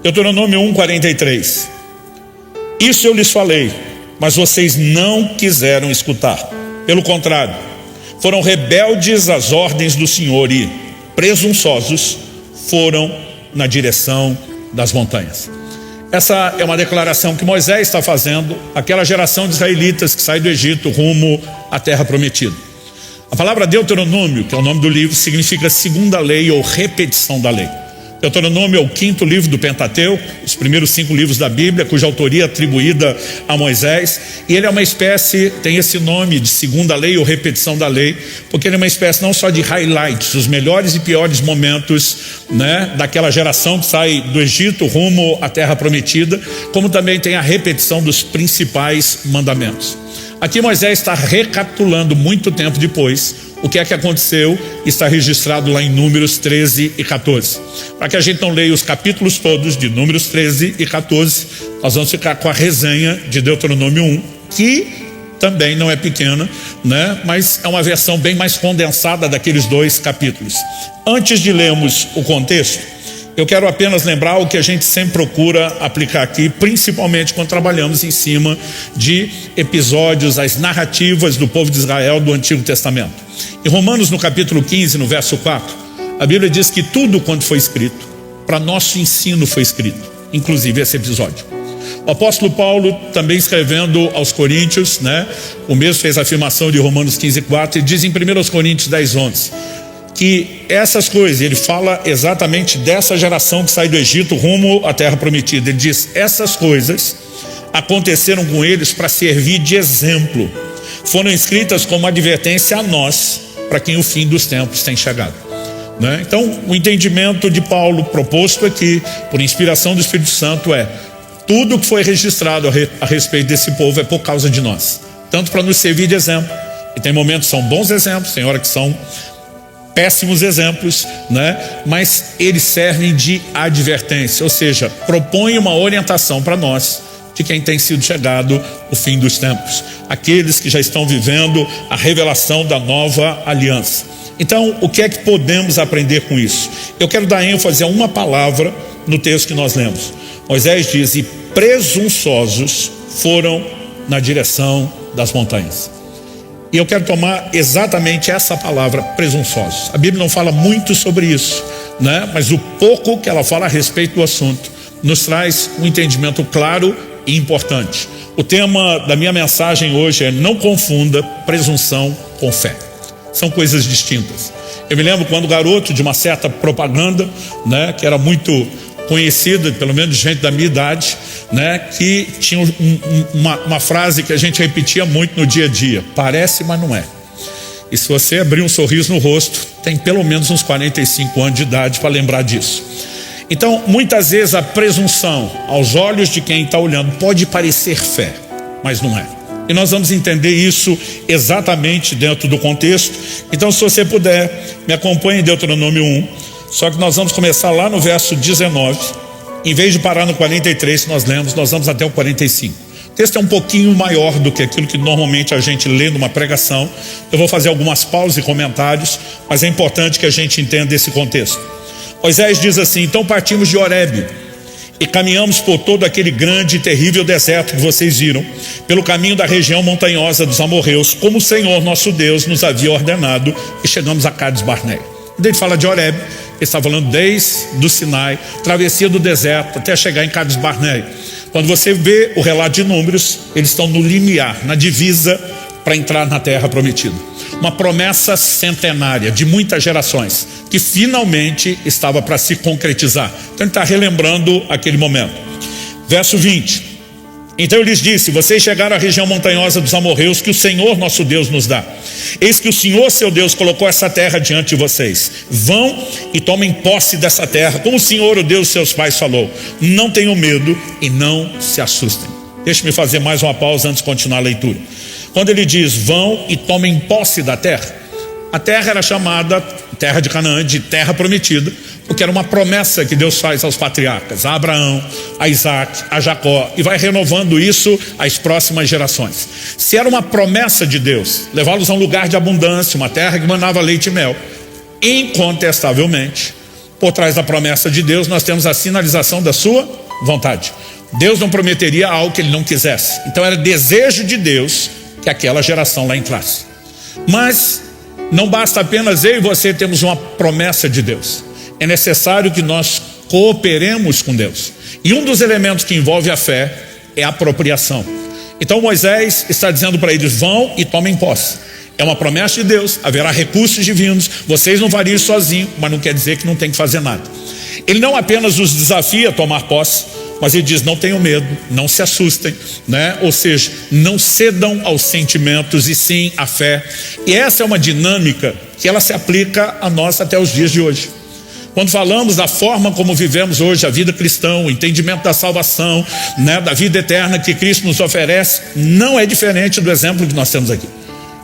Deuteronômio 1:43. Isso eu lhes falei, mas vocês não quiseram escutar. Pelo contrário, foram rebeldes às ordens do Senhor e, presunçosos, foram na direção das montanhas. Essa é uma declaração que Moisés está fazendo àquela geração de israelitas que sai do Egito rumo à terra prometida. A palavra Deuteronômio, que é o nome do livro, significa segunda lei ou repetição da lei. Deuteronômio é o 5º livro do Pentateuco, os primeiros 5 livros da Bíblia, cuja autoria é atribuída a Moisés. E ele é uma espécie, tem esse nome de segunda lei ou repetição da lei, porque ele é uma espécie não só de highlights, os melhores e piores momentos, né, daquela geração que sai do Egito rumo à terra prometida, como também tem a repetição dos principais mandamentos. Aqui Moisés está recapitulando muito tempo depois o que é que aconteceu, está registrado lá em Números 13 e 14. Para que a gente não leia os capítulos todos de Números 13 e 14, nós vamos ficar com a resenha de Deuteronômio 1, que também não é pequena, né? Mas é uma versão bem mais condensada daqueles 2 capítulos. Antes de lermos o contexto, eu quero apenas lembrar o que a gente sempre procura aplicar aqui, principalmente quando trabalhamos em cima de episódios, as narrativas do povo de Israel do Antigo Testamento. Em Romanos, no capítulo 15, no verso 4, a Bíblia diz que tudo quanto foi escrito, para nosso ensino foi escrito, inclusive esse episódio. O apóstolo Paulo, também escrevendo aos Coríntios, né, o mesmo fez a afirmação de Romanos 15:4 e diz em 1 Coríntios 10:11, que essas coisas, ele fala exatamente dessa geração que sai do Egito rumo à terra prometida. Ele diz, essas coisas aconteceram com eles para servir de exemplo. Foram escritas como advertência a nós, para quem o fim dos tempos tem chegado. Né? Então, o entendimento de Paulo proposto aqui, por inspiração do Espírito Santo, é tudo que foi registrado a respeito desse povo é por causa de nós. Tanto para nos servir de exemplo, e tem momentos que são bons exemplos, tem hora que são péssimos exemplos, né? Mas eles servem de advertência, ou seja, propõem uma orientação para nós de quem tem sido chegado o fim dos tempos, aqueles que já estão vivendo a revelação da nova aliança. Então, o que é que podemos aprender com isso? Eu quero dar ênfase a uma palavra no texto que nós lemos. Moisés diz, e presunçosos foram na direção das montanhas. E eu quero tomar exatamente essa palavra, presunçosos. A Bíblia não fala muito sobre isso, né? Mas o pouco que ela fala a respeito do assunto nos traz um entendimento claro e importante. O tema da minha mensagem hoje é não confunda presunção com fé. São coisas distintas. Eu me lembro quando garoto de uma certa propaganda, né, que era muito conhecida, pelo menos de gente da minha idade, né, que tinha uma frase que a gente repetia muito no dia a dia: parece, mas não é. E se você abrir um sorriso no rosto, tem pelo menos uns 45 anos de idade para lembrar disso. Então, muitas vezes a presunção, aos olhos de quem está olhando, pode parecer fé, mas não é. E nós vamos entender isso exatamente dentro do contexto. Então, se você puder, me acompanhe em Deuteronômio 1. Só que nós vamos começar lá no verso 19. Em vez de parar no 43 que nós lemos, nós vamos até o 45. O texto é um pouquinho maior do que aquilo que normalmente a gente lê numa pregação. Eu vou fazer algumas pausas e comentários, mas é importante que a gente entenda esse contexto. Moisés diz assim: então partimos de Horebe e caminhamos por todo aquele grande e terrível deserto que vocês viram, pelo caminho da região montanhosa dos amorreus, como o Senhor nosso Deus nos havia ordenado, e chegamos a Cades Barneia. Quando ele fala de Horebe, ele está falando desde o Sinai, travessia do deserto, até chegar em Cades Barneia. Quando você vê o relato de Números, eles estão no limiar, na divisa, para entrar na terra prometida. Uma promessa centenária, de muitas gerações, que finalmente estava para se concretizar. Então ele está relembrando aquele momento. Verso 20. Então ele lhes disse: vocês chegaram à região montanhosa dos amorreus, que o Senhor nosso Deus nos dá. Eis que o Senhor seu Deus colocou essa terra diante de vocês. Vão e tomem posse dessa terra, como o Senhor, o Deus de seus pais, falou. Não tenham medo e não se assustem. Deixe-me fazer mais uma pausa antes de continuar a leitura. Quando ele diz, vão e tomem posse da terra, a terra era chamada, terra de Canaã, de terra prometida, porque era uma promessa que Deus faz aos patriarcas, a Abraão, a Isaac, a Jacó, e vai renovando isso às próximas gerações. Se era uma promessa de Deus, levá-los a um lugar de abundância, uma terra que manava leite e mel, incontestavelmente, Por trás da promessa de Deus, nós temos a sinalização da sua vontade. Deus não prometeria algo que ele não quisesse. Então era desejo de Deus que aquela geração lá entrasse. Mas não basta apenas eu e você termos uma promessa de Deus. É necessário que nós cooperemos com Deus. E um dos elementos que envolve a fé é a apropriação. Então Moisés está dizendo para eles: vão e tomem posse. É uma promessa de Deus, haverá recursos divinos, vocês não vão ir sozinhos, mas não quer dizer que não tem que fazer nada. Ele não apenas os desafia a tomar posse, mas ele diz: não tenham medo, não se assustem, né? Ou seja, não cedam aos sentimentos e sim à fé. E essa é uma dinâmica que ela se aplica a nós até os dias de hoje. Quando falamos da forma como vivemos hoje a vida cristã, o entendimento da salvação, né, da vida eterna que Cristo nos oferece, não é diferente do exemplo que nós temos aqui.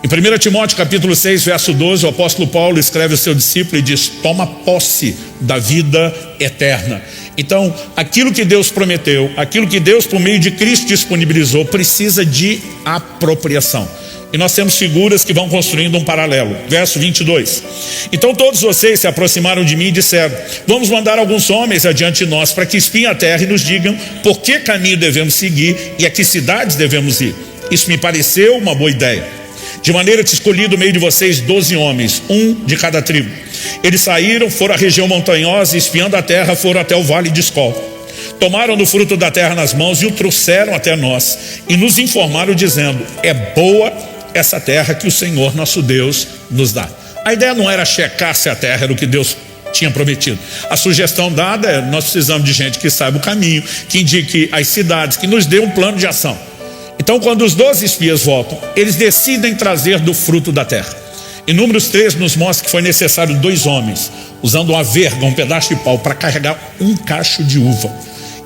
Em 1 Timóteo capítulo 6, verso 12, o apóstolo Paulo escreve ao seu discípulo e diz: toma posse da vida eterna. Então, aquilo que Deus prometeu, aquilo que Deus por meio de Cristo disponibilizou, precisa de apropriação. E nós temos figuras que vão construindo um paralelo. Verso 22. Então todos vocês se aproximaram de mim e disseram: vamos mandar alguns homens adiante de nós para que espiem a terra e nos digam por que caminho devemos seguir e a que cidades devemos ir. Isso me pareceu uma boa ideia. De maneira que escolhi do meio de vocês 12 homens, um de cada tribo. Eles saíram, foram à região montanhosa e, espiando a terra, foram até o vale de Escol. Tomaram do fruto da terra nas mãos e o trouxeram até nós e nos informaram dizendo: é boa essa terra que o Senhor nosso Deus nos dá. A ideia não era checar se a terra era o que Deus tinha prometido. A sugestão dada é: nós precisamos de gente que saiba o caminho, que indique as cidades, que nos dê um plano de ação. Então, quando os 12 espias voltam, eles decidem trazer do fruto da terra. Em Números 3 nos mostra que foi necessário 2 homens, usando uma verga, um pedaço de pau, para carregar um cacho de uva.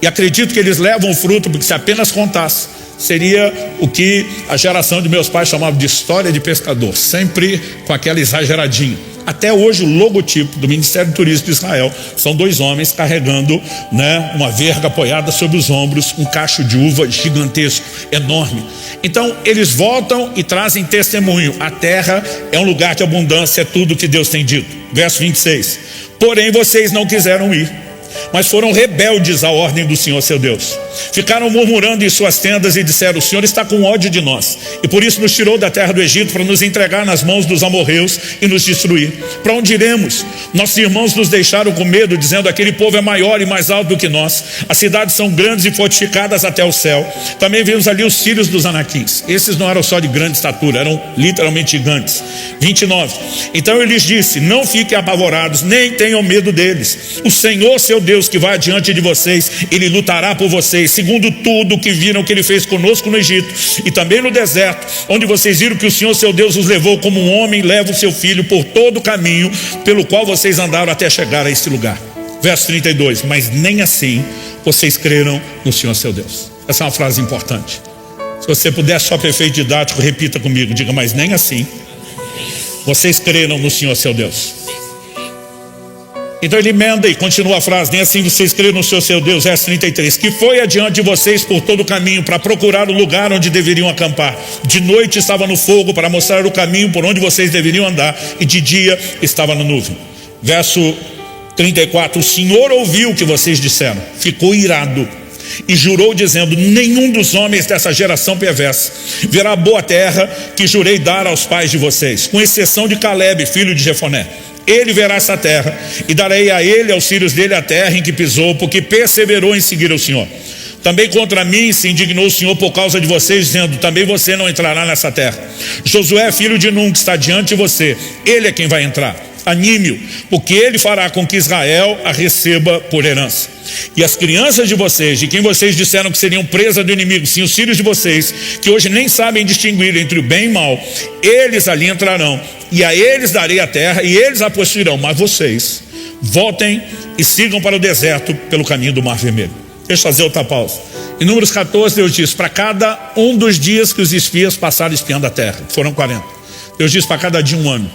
E acredito que eles levam o fruto, porque se apenas contasse, seria o que a geração de meus pais chamava de história de pescador, sempre com aquela exageradinha. Até hoje o logotipo do Ministério do Turismo de Israel são 2 homens carregando, né, uma verga apoiada sobre os ombros, um cacho de uva gigantesco, enorme. Então eles voltam e trazem testemunho: a terra é um lugar de abundância, é tudo que Deus tem dito. Verso 26. Porém vocês não quiseram ir, mas foram rebeldes à ordem do Senhor seu Deus. Ficaram murmurando em suas tendas e disseram: o Senhor está com ódio de nós e por isso nos tirou da terra do Egito para nos entregar nas mãos dos amorreus e nos destruir. Para onde iremos? Nossos irmãos nos deixaram com medo, dizendo: aquele povo é maior e mais alto do que nós. As cidades são grandes e fortificadas até o céu. Também vimos ali os filhos dos anaquins. Esses não eram só de grande estatura, eram literalmente gigantes. 29. Então eu lhes disse: não fiquem apavorados, nem tenham medo deles. O Senhor seu Deus que vai adiante de vocês, Ele lutará por vocês, segundo tudo que viram que Ele fez conosco no Egito e também no deserto, onde vocês viram que o Senhor seu Deus os levou como um homem leva o seu filho por todo o caminho pelo qual vocês andaram até chegar a este lugar. Verso 32. Mas nem assim vocês creram no Senhor seu Deus. Essa é uma frase importante. Se você puder, só para efeito didático, repita comigo, diga: mas nem assim vocês creram no Senhor seu Deus. Então ele emenda e continua a frase: nem assim vocês creram no Senhor seu Deus. Verso 33. Que foi adiante de vocês por todo o caminho para procurar o lugar onde deveriam acampar. De noite estava no fogo para mostrar o caminho por onde vocês deveriam andar, e de dia estava na nuvem. Verso 34. O Senhor ouviu o que vocês disseram, ficou irado e jurou dizendo: nenhum dos homens dessa geração perversa verá a boa terra que jurei dar aos pais de vocês, com exceção de Caleb, filho de Jefoné. Ele verá essa terra e darei a ele e aos filhos dele a terra em que pisou, porque perseverou em seguir o Senhor. Também contra mim se indignou o Senhor por causa de vocês, dizendo: também você não entrará nessa terra. Josué, filho de Nun, que está diante de você, ele é quem vai entrar. Anime-o, porque ele fará com que Israel a receba por herança. E as crianças de vocês, de quem vocês disseram que seriam presa do inimigo, sim, os filhos de vocês, que hoje nem sabem distinguir entre o bem e o mal, eles ali entrarão, e a eles darei a terra, e eles a possuirão. Mas vocês voltem e sigam para o deserto pelo caminho do Mar Vermelho. Deixa eu fazer outra pausa. Em Números 14, Deus diz: para cada um dos dias que os espias passaram espiando a terra, foram 40, Deus diz: para cada dia 1 ano.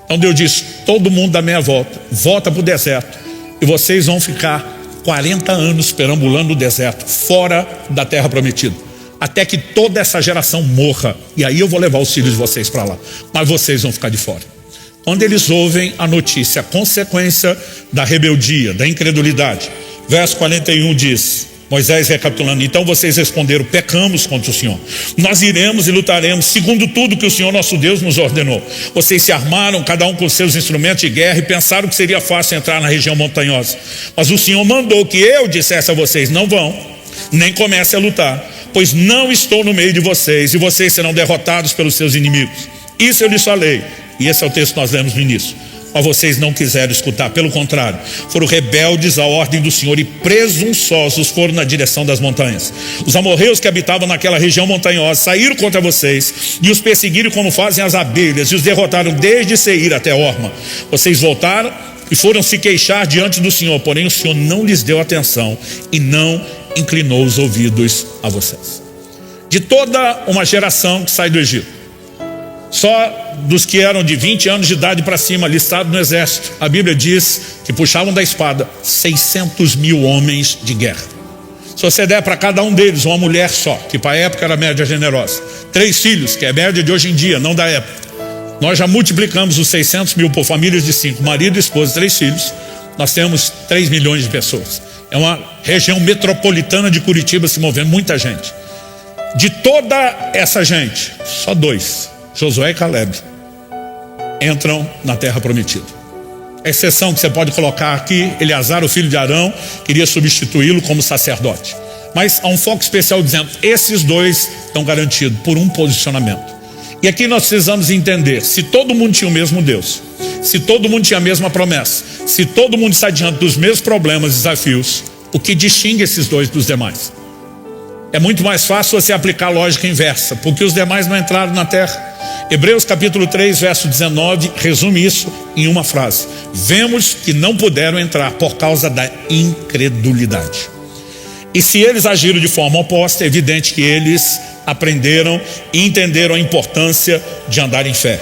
Então Deus diz: todo mundo dá meia volta, volta para o deserto, e vocês vão ficar 40 anos perambulando no deserto, fora da terra prometida, até que toda essa geração morra, e aí eu vou levar os filhos de vocês para lá, mas vocês vão ficar de fora. quando eles ouvem a notícia, a consequência da rebeldia, da incredulidade. Verso 41 diz, Moisés recapitulando, então vocês responderam, pecamos contra o Senhor. Nós iremos e lutaremos segundo tudo que o Senhor nosso Deus nos ordenou. Vocês se armaram, cada um com seus instrumentos de guerra, e pensaram que seria fácil entrar na região montanhosa. Mas o Senhor mandou que eu dissesse a vocês, não vão, nem comecem a lutar, pois não estou no meio de vocês, e vocês serão derrotados pelos seus inimigos. Isso eu lhes falei, e esse é o texto que nós lemos no início. Mas vocês não quiseram escutar, pelo contrário, foram rebeldes à ordem do Senhor e presunçosos foram na direção das montanhas. Os amorreus que habitavam naquela região montanhosa saíram contra vocês e os perseguiram como fazem as abelhas e os derrotaram desde Seir até Horma. Vocês voltaram e foram se queixar diante do Senhor, porém o Senhor não lhes deu atenção e não inclinou os ouvidos a vocês. De toda uma geração que sai do Egito, só dos que eram de 20 anos de idade para cima, listados no exército, a Bíblia diz que puxavam da espada 600 mil homens de guerra. Se você der para cada um deles uma mulher só, que para a época era média generosa, 3 filhos, que é a média de hoje em dia, não da época, nós já multiplicamos os 600 mil por famílias de 5, marido, esposa, 3 filhos, nós temos 3 milhões de pessoas. É uma região metropolitana de Curitiba se movendo, muita gente. De toda essa gente, só 2, Josué e Caleb, entram na terra prometida. A exceção que você pode colocar aqui, Eleazar, o filho de Arão, queria substituí-lo como sacerdote. Mas há um foco especial dizendo, esses 2 estão garantidos por um posicionamento. E aqui nós precisamos entender, se todo mundo tinha o mesmo Deus, se todo mundo tinha a mesma promessa, se todo mundo está diante dos mesmos problemas e desafios, o que distingue esses 2 dos demais? É muito mais fácil você aplicar a lógica inversa, porque os demais não entraram na terra. Hebreus capítulo 3, verso 19, resume isso em uma frase. Vemos que não puderam entrar por causa da incredulidade. E se eles agiram de forma oposta, é evidente que eles aprenderam e entenderam a importância de andar em fé.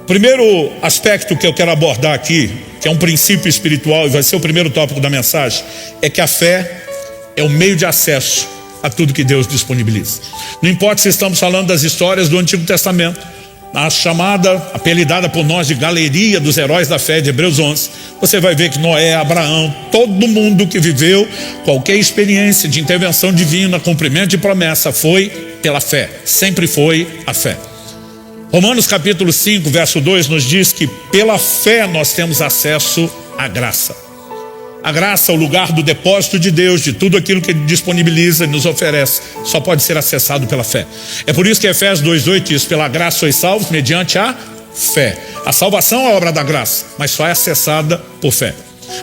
O primeiro aspecto que eu quero abordar aqui, que é um princípio espiritual e vai ser o primeiro tópico da mensagem, é que a fé é o meio de acesso a tudo que Deus disponibiliza. Não importa se estamos falando das histórias do Antigo Testamento, a chamada, apelidada por nós de galeria dos heróis da fé de Hebreus 11, você vai ver que Noé, Abraão, todo mundo que viveu qualquer experiência de intervenção divina, cumprimento de promessa, foi pela fé, sempre foi a fé. Romanos capítulo 5, verso 2 nos diz que pela fé nós temos acesso à graça. A graça, o lugar do depósito de Deus, de tudo aquilo que Ele disponibiliza e nos oferece, só pode ser acessado pela fé. É por isso que Efésios 2,8 diz, pela graça sois salvos mediante a fé. A salvação é obra da graça, mas só é acessada por fé.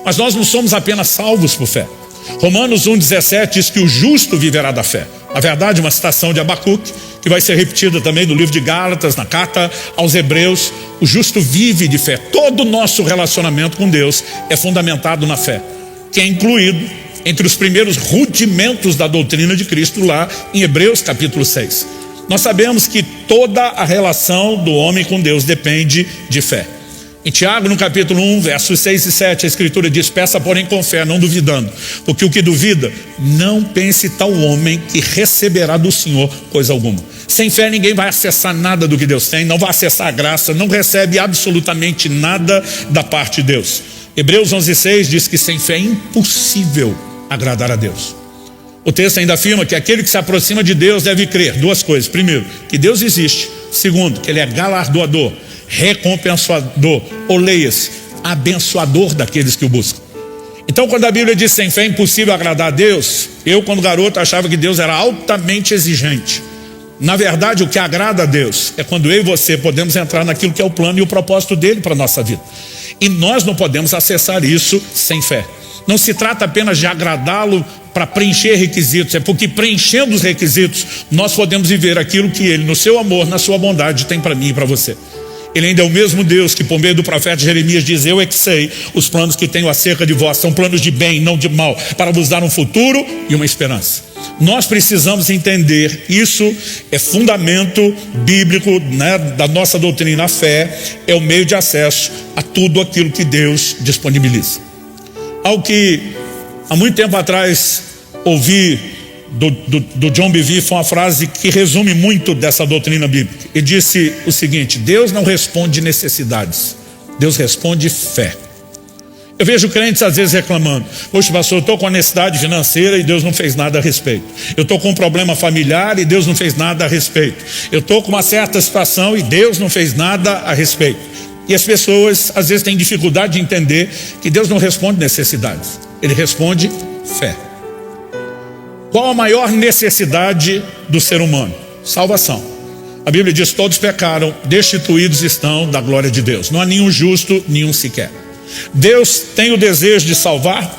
Mas nós não somos apenas salvos por fé. Romanos 1,17 diz que o justo viverá da fé. Na verdade, uma citação de Abacuque, que vai ser repetida também no livro de Gálatas, na carta aos Hebreus. O justo vive de fé. Todo o nosso relacionamento com Deus é fundamentado na fé, que é incluído entre os primeiros rudimentos da doutrina de Cristo lá em Hebreus capítulo 6. Nós sabemos que toda a relação do homem com Deus depende de fé. Em Tiago, no capítulo 1, versos 6 e 7, a Escritura diz, peça porém com fé, não duvidando, porque o que duvida, não pense tal homem que receberá do Senhor coisa alguma. Sem fé ninguém vai acessar nada do que Deus tem, não vai acessar a graça, não recebe absolutamente nada da parte de Deus. Hebreus 11,6 diz que sem fé é impossível agradar a Deus. O texto ainda afirma que aquele que se aproxima de Deus deve crer 2 coisas. Primeiro, que Deus existe. Segundo, que Ele é galardoador, recompensador, ou leia-se, abençoador daqueles que o buscam. Então quando a Bíblia diz sem fé é impossível agradar a Deus, eu quando garoto achava que Deus era altamente exigente. Na verdade, o que agrada a Deus é quando eu e você podemos entrar naquilo que é o plano e o propósito dele para a nossa vida. E nós não podemos acessar isso sem fé. Não se trata apenas de agradá-lo para preencher requisitos, é porque preenchendo os requisitos nós podemos viver aquilo que Ele, no seu amor, na sua bondade, tem para mim e para você. Ele ainda é o mesmo Deus que por meio do profeta Jeremias diz, eu é que sei os planos que tenho acerca de vós, são planos de bem, não de mal, para vos dar um futuro e uma esperança. Nós precisamos entender, isso é fundamento bíblico, né, da nossa doutrina. A fé é o meio de acesso a tudo aquilo que Deus disponibiliza. Algo que há muito tempo atrás ouvi do John Bevere, foi uma frase que resume muito dessa doutrina bíblica. Ele disse o seguinte, Deus não responde necessidades, Deus responde fé. Eu vejo crentes às vezes reclamando: poxa, pastor, eu estou com uma necessidade financeira e Deus não fez nada a respeito. Eu estou com um problema familiar e Deus não fez nada a respeito. Eu estou com uma certa situação e Deus não fez nada a respeito. E as pessoas às vezes têm dificuldade de entender que Deus não responde necessidades, Ele responde fé. Qual a maior necessidade do ser humano? Salvação. A Bíblia diz: todos pecaram, destituídos estão da glória de Deus. Não há nenhum justo, nenhum sequer. Deus tem o desejo de salvar?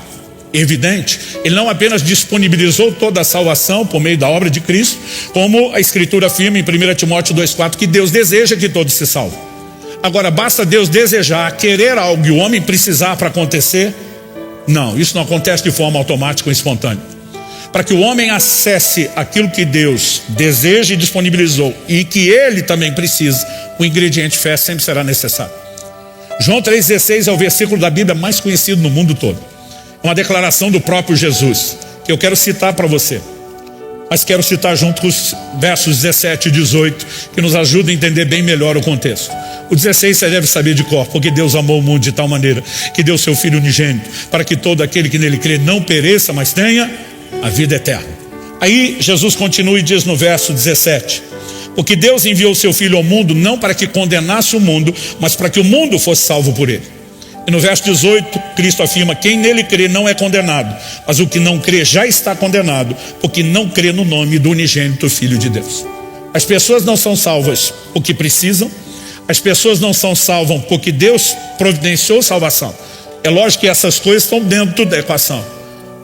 Evidente. Ele não apenas disponibilizou toda a salvação por meio da obra de Cristo, como a Escritura afirma em 1 Timóteo 2,4, que Deus deseja que todos se salvem. Agora, basta Deus desejar, querer algo e o homem precisar para acontecer? Não, isso não acontece de forma automática ou espontânea. Para que o homem acesse aquilo que Deus deseja e disponibilizou e que ele também precisa, o ingrediente fé sempre será necessário. João 3,16 é o versículo da Bíblia mais conhecido no mundo todo. É uma declaração do próprio Jesus, que eu quero citar para você. Mas quero citar junto com os versos 17 e 18, que nos ajudam a entender bem melhor o contexto. O 16 você deve saber de cor: porque Deus amou o mundo de tal maneira que deu seu Filho unigênito, para que todo aquele que nele crê não pereça, mas tenha a vida eterna. Aí Jesus continua e diz no verso 17: porque Deus enviou o seu Filho ao mundo não para que condenasse o mundo, mas para que o mundo fosse salvo por ele. E no verso 18, Cristo afirma: quem nele crê não é condenado, mas o que não crê já está condenado, porque não crê no nome do unigênito Filho de Deus. As pessoas não são salvas porque precisam, as pessoas não são salvas porque Deus providenciou salvação. É lógico que essas coisas estão dentro da equação,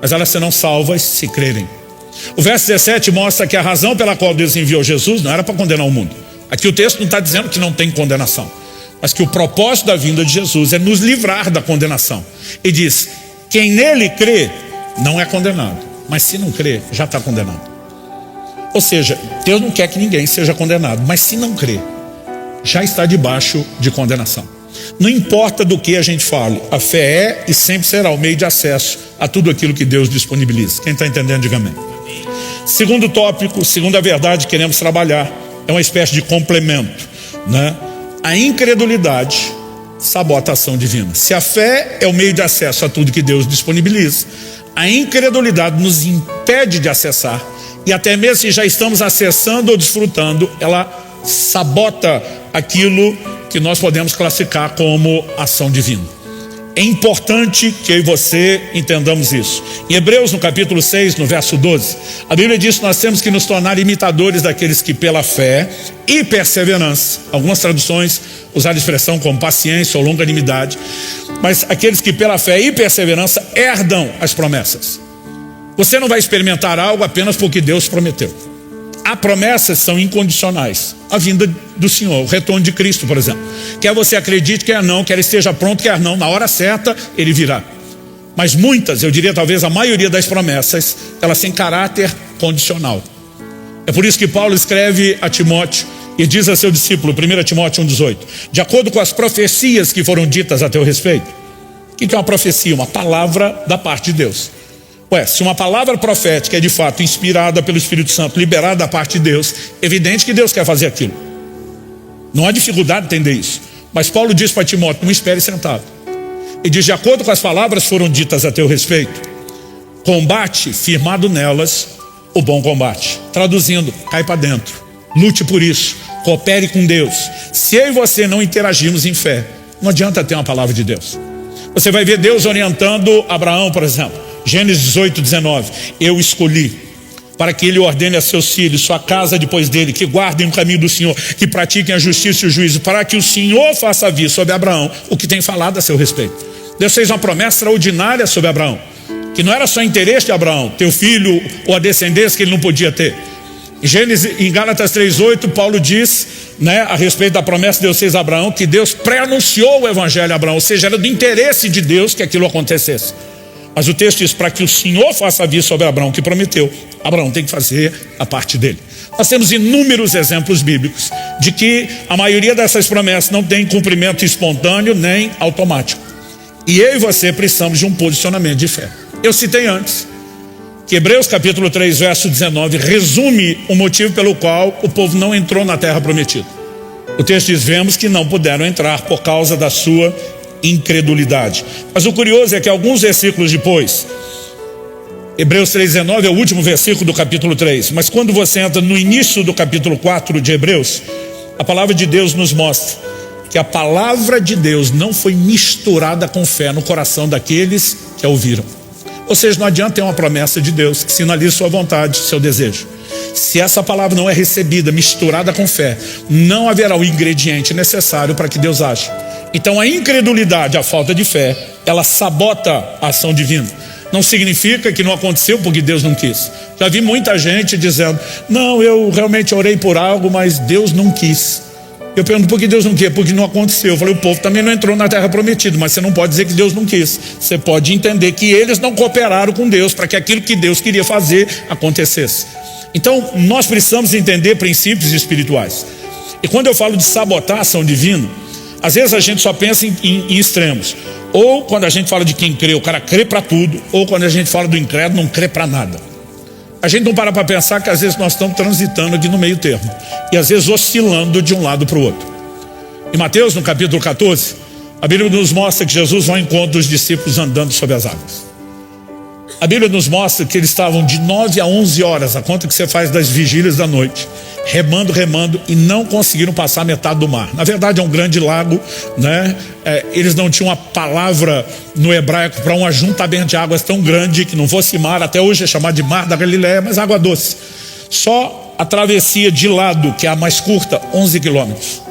mas elas serão salvas se crerem. O verso 17 mostra que a razão pela qual Deus enviou Jesus não era para condenar o mundo. Aqui o texto não está dizendo que não tem condenação, mas que o propósito da vinda de Jesus é nos livrar da condenação. E diz: quem nele crê não é condenado, mas se não crê, já está condenado. Ou seja, Deus não quer que ninguém seja condenado, mas se não crê, já está debaixo de condenação. Não importa do que a gente fale, a fé é e sempre será o meio de acesso a tudo aquilo que Deus disponibiliza. Quem está entendendo, diga amém. Segundo tópico, segunda verdade que queremos trabalhar, é uma espécie de complemento, né? A incredulidade sabota a ação divina. Se a fé é o meio de acesso a tudo que Deus disponibiliza, a incredulidade nos impede de acessar, e até mesmo se já estamos acessando ou desfrutando, ela sabota aquilo que nós podemos classificar como ação divina. É importante que eu e você entendamos isso. Em Hebreus, no capítulo 6, no verso 12, a Bíblia diz que nós temos que nos tornar imitadores daqueles que pela fé e perseverança, algumas traduções usaram a expressão como paciência ou longanimidade, mas aqueles que pela fé e perseverança herdam as promessas. Você não vai experimentar algo apenas porque Deus prometeu. As promessas são incondicionais. A vinda do Senhor, o retorno de Cristo, por exemplo. Quer você acredite, quer não, quer esteja pronto, quer não, na hora certa Ele virá. Mas muitas, eu diria talvez a maioria das promessas, elas têm caráter condicional. É por isso que Paulo escreve a Timóteo e diz a seu discípulo, 1 Timóteo 1,18: de acordo com as profecias que foram ditas a teu respeito. O que é uma profecia? Uma palavra da parte de Deus. Se uma palavra profética é de fato inspirada pelo Espírito Santo, liberada da parte de Deus, evidente que Deus quer fazer aquilo. Não há dificuldade de entender isso. Mas Paulo diz para Timóteo: não espere sentado. E diz: de acordo com as palavras que foram ditas a teu respeito, combate firmado nelas o bom combate. Traduzindo, cai para dentro, lute por isso, coopere com Deus. Se eu e você não interagirmos em fé, não adianta ter uma palavra de Deus. Você vai ver Deus orientando Abraão, por exemplo. Gênesis 18, 19: eu escolhi para que ele ordene a seus filhos, sua casa depois dele, que guardem o caminho do Senhor, que pratiquem a justiça e o juízo, para que o Senhor faça vir sobre Abraão o que tem falado a seu respeito. Deus fez uma promessa extraordinária sobre Abraão, que não era só interesse de Abraão, ter o filho ou a descendência que ele não podia ter. Em Gálatas 3,8, Paulo diz, a respeito da promessa que Deus fez a Abraão, que Deus pré-anunciou o evangelho a Abraão, ou seja, era do interesse de Deus que aquilo acontecesse. Mas o texto diz: para que o Senhor faça vir sobre Abraão o que prometeu, Abraão tem que fazer a parte dele. Nós temos inúmeros exemplos bíblicos de que a maioria dessas promessas não tem cumprimento espontâneo nem automático. E eu e você precisamos de um posicionamento de fé. Eu citei antes que Hebreus capítulo 3, verso 19 resume o motivo pelo qual o povo não entrou na terra prometida. O texto diz: vemos que não puderam entrar por causa da sua incredulidade. Mas o curioso é que alguns versículos depois, Hebreus 3,19 é o último versículo do capítulo 3, mas quando você entra no início do capítulo 4 de Hebreus, a palavra de Deus nos mostra que a palavra de Deus não foi misturada com fé no coração daqueles que a ouviram. Ou seja, não adianta ter uma promessa de Deus que sinalize sua vontade, seu desejo. Se essa palavra não é recebida, misturada com fé, não haverá o ingrediente necessário para que Deus age. Então a incredulidade, a falta de fé, ela sabota a ação divina. Não significa que não aconteceu porque Deus não quis. Já vi muita gente dizendo: não, eu realmente orei por algo, mas Deus não quis. Eu pergunto: por que Deus não quis? Porque não aconteceu. Eu falei: o povo também não entrou na terra prometida. Mas você não pode dizer que Deus não quis. Você pode entender que eles não cooperaram com Deus para que aquilo que Deus queria fazer acontecesse. Então nós precisamos entender princípios espirituais. E quando eu falo de sabotar a ação divina, às vezes a gente só pensa em extremos. Ou quando a gente fala de quem crê, o cara crê para tudo. Ou quando a gente fala do incrédulo, não crê para nada. A gente não para pensar que às vezes nós estamos transitando aqui no meio termo. E às vezes oscilando de um lado para o outro. Em Mateus, no capítulo 14, a Bíblia nos mostra que Jesus vai ao encontro dos discípulos andando sobre as águas. A Bíblia nos mostra que eles estavam de 9 a 11 horas, a conta que você faz das vigílias da noite, remando, e não conseguiram passar metade do mar. Na verdade é um grande lago, né? Eles não tinham uma palavra no hebraico para um ajuntamento de águas tão grande que não fosse mar. Até hoje é chamado de Mar da Galileia, mas água doce. Só a travessia de lado, que é a mais curta, 11 quilômetros.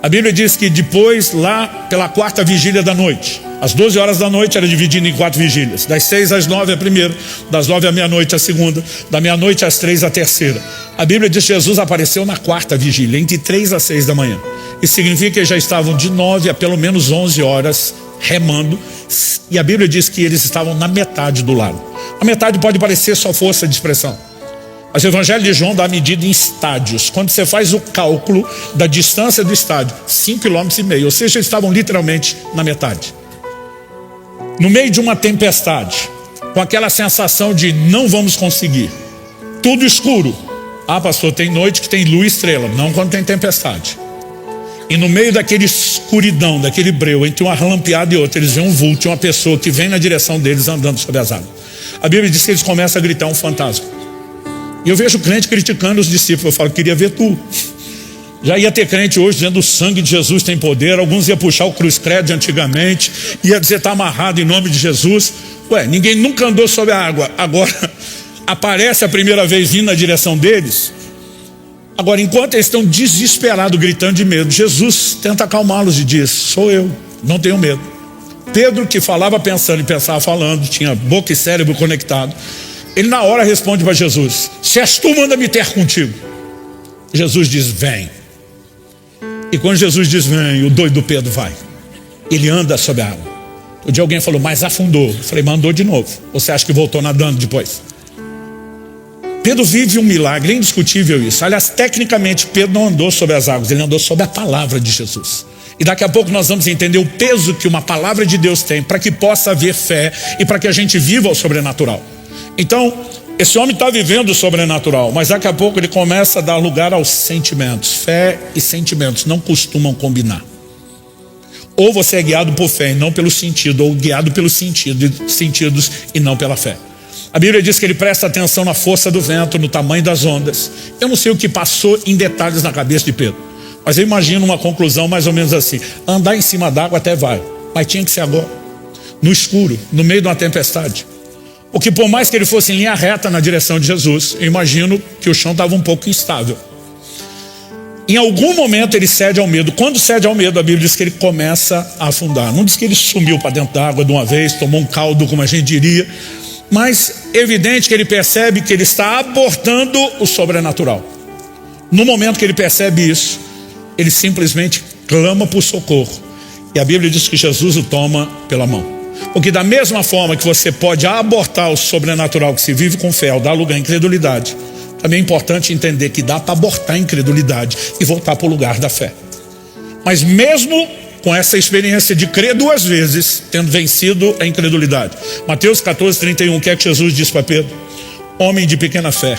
A Bíblia diz que depois, lá pela quarta vigília da noite, às 12 horas da noite era dividido em 4 vigílias. Das 6 às 9 a primeira, das 9 à meia-noite a segunda, da meia-noite às 3 a terceira. A Bíblia diz que Jesus apareceu na quarta vigília, entre 3 a 6 da manhã. Isso significa que eles já estavam de 9 a pelo menos 11 horas remando. E a Bíblia diz que eles estavam na metade do lago. A metade pode parecer só força de expressão. Mas o Evangelho de João dá a medida em estádios. Quando você faz o cálculo da distância do estádio, 5,5 km, ou seja, eles estavam literalmente na metade. No meio de uma tempestade, com aquela sensação de não vamos conseguir, tudo escuro. Ah, pastor, tem noite que tem lua e estrela, não quando tem tempestade. E no meio daquele escuridão, daquele breu, entre uma relampeada e outra, eles veem um vulto de uma pessoa que vem na direção deles andando sobre as águas. A Bíblia diz que eles começam a gritar: um fantasma. E eu vejo crente criticando os discípulos. Eu falo: queria ver tu. Já ia ter crente hoje dizendo: o sangue de Jesus tem poder. Alguns iam puxar o cruz credo de antigamente, ia dizer: está amarrado em nome de Jesus. Ué, ninguém nunca andou sobre a água. Agora aparece a primeira vez vindo na direção deles. Agora, enquanto eles estão desesperados, gritando de medo, Jesus tenta acalmá-los e diz: sou eu, não tenho medo. Pedro, que falava pensando e pensava falando, tinha boca e cérebro conectado, ele na hora responde para Jesus: se és tu, manda-me ter contigo. Jesus diz: vem. E quando Jesus diz vem, o doido Pedro vai. Ele anda sobre a água. Um dia alguém falou: mas afundou. Eu falei: mas andou de novo. Ou você acha que voltou nadando depois? Pedro vive um milagre, é indiscutível isso. Aliás, tecnicamente Pedro não andou sobre as águas, ele andou sobre a palavra de Jesus. E daqui a pouco nós vamos entender o peso que uma palavra de Deus tem para que possa haver fé e para que a gente viva o sobrenatural. Então, esse homem está vivendo o sobrenatural, mas daqui a pouco ele começa a dar lugar aos sentimentos. Fé e sentimentos não costumam combinar. Ou você é guiado por fé e não pelo sentido, ou guiado pelos sentidos e não pela fé. A Bíblia diz que ele presta atenção na força do vento, no tamanho das ondas. Eu não sei o que passou em detalhes na cabeça de Pedro, mas eu imagino uma conclusão mais ou menos assim: andar em cima d'água até vai, mas tinha que ser agora, no escuro, no meio de uma tempestade. Porque por mais que ele fosse em linha reta na direção de Jesus, eu imagino que o chão estava um pouco instável. Em algum momento ele cede ao medo. Quando cede ao medo, a Bíblia diz que ele começa a afundar. Não diz que ele sumiu para dentro da água de uma vez, tomou um caldo, como a gente diria, mas é evidente que ele percebe que ele está abortando o sobrenatural. No momento que ele percebe isso, ele simplesmente clama por socorro. E a Bíblia diz que Jesus o toma pela mão. Porque da mesma forma que você pode abortar o sobrenatural que se vive com fé, ao dar lugar à incredulidade, também é importante entender que dá para abortar a incredulidade e voltar para o lugar da fé. Mas mesmo com essa experiência de crer 2 vezes, tendo vencido a incredulidade, Mateus 14:31, o que é que Jesus diz para Pedro? Homem de pequena fé,